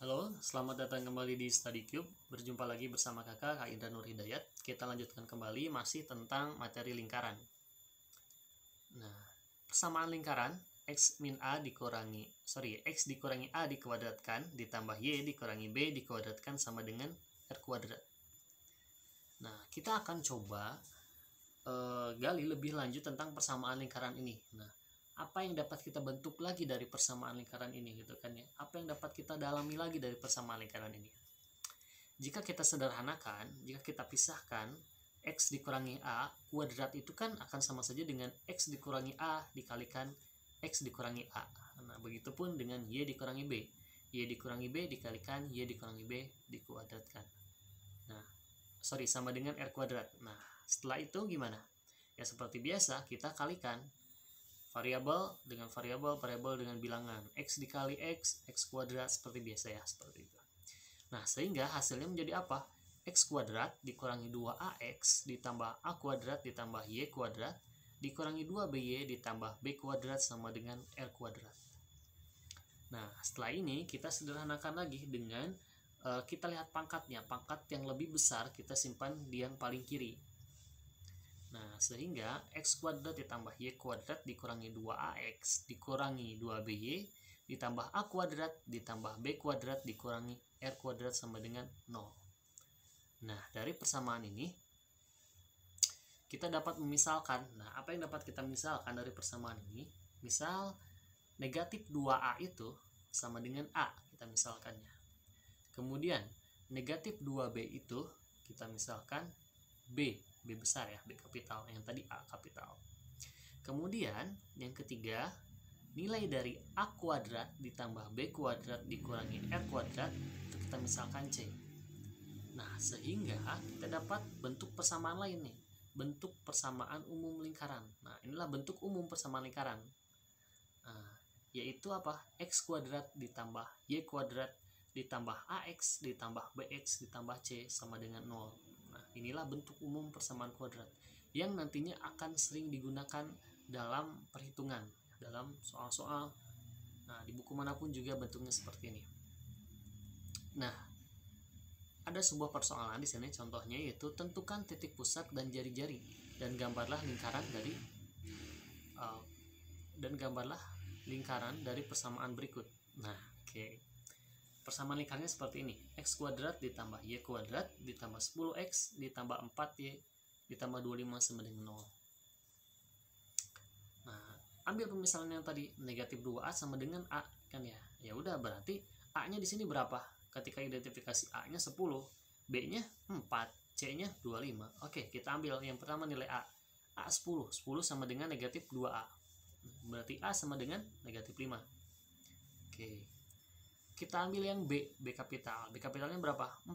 Halo, selamat datang kembali di Study Cube. Berjumpa lagi bersama Kak Indra Nur Hidayat. Kita lanjutkan kembali masih tentang materi lingkaran. Nah, persamaan lingkaran x dikurangi a dikuadratkan ditambah y dikurangi b dikuadratkan sama dengan r kuadrat. Nah, kita akan coba gali lebih lanjut tentang persamaan lingkaran ini. Nah, apa yang dapat kita bentuk lagi dari persamaan lingkaran ini gitu kan ya? Apa yang dapat kita dalami lagi dari persamaan lingkaran ini? Jika kita sederhanakan, jika kita pisahkan x dikurangi a kuadrat itu kan akan sama saja dengan x dikurangi a dikalikan x dikurangi a. Nah, begitupun dengan y dikurangi b. Y dikurangi b dikalikan y dikurangi b dikuadratkan. Nah, sama dengan r kuadrat. Nah, setelah itu gimana? Ya seperti biasa kita kalikan variabel dengan variabel, variabel dengan bilangan x dikali x kuadrat seperti biasa ya, seperti itu. Nah, sehingga hasilnya menjadi apa? X kuadrat dikurangi 2ax ditambah a kuadrat ditambah y kuadrat dikurangi 2by ditambah b kuadrat sama dengan r kuadrat. Nah, setelah ini kita sederhanakan lagi dengan kita lihat pangkatnya. Pangkat yang lebih besar kita simpan di yang paling kiri. Nah, sehingga x kuadrat ditambah y kuadrat dikurangi 2ax dikurangi 2by ditambah a kuadrat ditambah b kuadrat dikurangi r kuadrat sama dengan 0. Nah, dari persamaan ini kita dapat memisalkan. Nah, apa yang dapat kita misalkan dari persamaan ini? Misal negatif 2a itu sama dengan a, kita misalkannya. Kemudian negatif 2b itu kita misalkan b besar ya, b kapital, yang tadi a kapital. Kemudian yang ketiga, nilai dari a kuadrat ditambah b kuadrat dikurangi r kuadrat itu kita misalkan c. Nah, sehingga kita dapat bentuk persamaan lain nih, bentuk persamaan umum lingkaran. Nah, inilah bentuk umum persamaan lingkaran. Nah, yaitu apa? X kuadrat ditambah y kuadrat ditambah ax ditambah bx ditambah c sama dengan 0. Nah, inilah bentuk umum persamaan kuadrat yang nantinya akan sering digunakan dalam perhitungan, dalam soal-soal. Nah, di buku manapun juga bentuknya seperti ini. Nah, ada sebuah persoalan di sini contohnya, yaitu tentukan titik pusat dan jari-jari dan gambarlah lingkaran dari persamaan berikut. Nah, oke. Persamaan lingkarnya seperti ini. X kuadrat ditambah y kuadrat ditambah 10x ditambah 4y ditambah 25 sama dengan 0. Nah, ambil pemisalan yang tadi, negatif 2a sama dengan a kan ya. Ya udah, berarti a-nya di sini berapa? Ketika identifikasi a-nya 10, b-nya 4, c-nya 25. Oke, kita ambil yang pertama nilai a. A 10 sama dengan negatif 2a. Berarti a sama dengan negatif 5. Oke. Kita ambil yang b kapital. B kapitalnya berapa? 4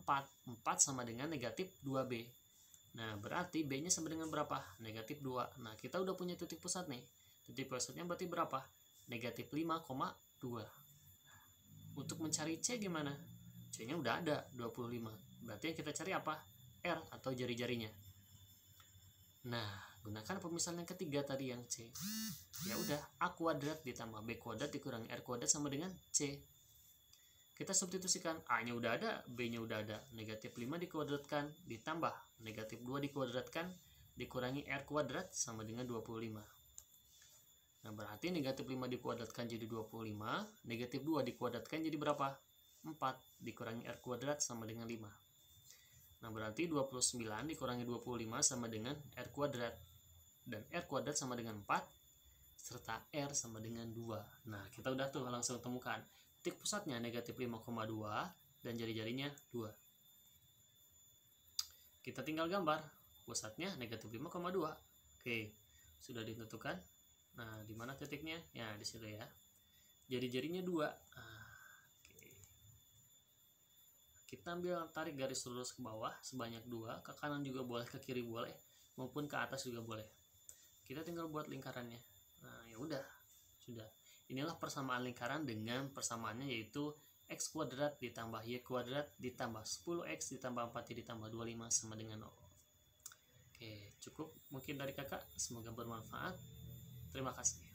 sama dengan negatif 2b. Nah, berarti b-nya sama dengan berapa? Negatif 2. Nah, kita udah punya titik pusat nih. Titik pusatnya berarti berapa? Negatif 5,2. Untuk mencari c gimana? C-nya udah ada, 25. Berarti yang kita cari apa? R atau jari-jarinya. Nah, gunakan pemisalan yang ketiga tadi yang c. Ya udah, a kuadrat ditambah b kuadrat dikurangi r kuadrat sama dengan c. Kita substitusikan, a-nya udah ada, b-nya udah ada. Negatif 5 dikuadratkan ditambah negatif 2 dikuadratkan dikurangi r kuadrat sama dengan 25. Nah, berarti negatif 5 dikuadratkan jadi 25, negatif 2 dikuadratkan jadi berapa? 4 dikurangi r kuadrat sama dengan 5. Nah, berarti 29 dikurangi 25 sama dengan r kuadrat. Dan r kuadrat sama dengan 4 serta r sama dengan 2. Nah, kita udah tuh langsung temukan. Titik pusatnya negatif 5,2 dan jari-jarinya 2. Kita tinggal gambar. Pusatnya negatif 5,2. Oke, sudah ditentukan. Nah, di mana titiknya? Ya, di situ ya. Jari-jarinya 2. Oke. Kita ambil, tarik garis lurus ke bawah sebanyak 2, ke kanan juga boleh, ke kiri boleh, maupun ke atas juga boleh. Kita tinggal buat lingkarannya. Nah, ya udah, sudah. Inilah persamaan lingkaran dengan persamaannya, yaitu x kuadrat ditambah y kuadrat ditambah 10x ditambah 4y ditambah 25 sama dengan 0. Oke, cukup mungkin dari kakak. Semoga bermanfaat. Terima kasih.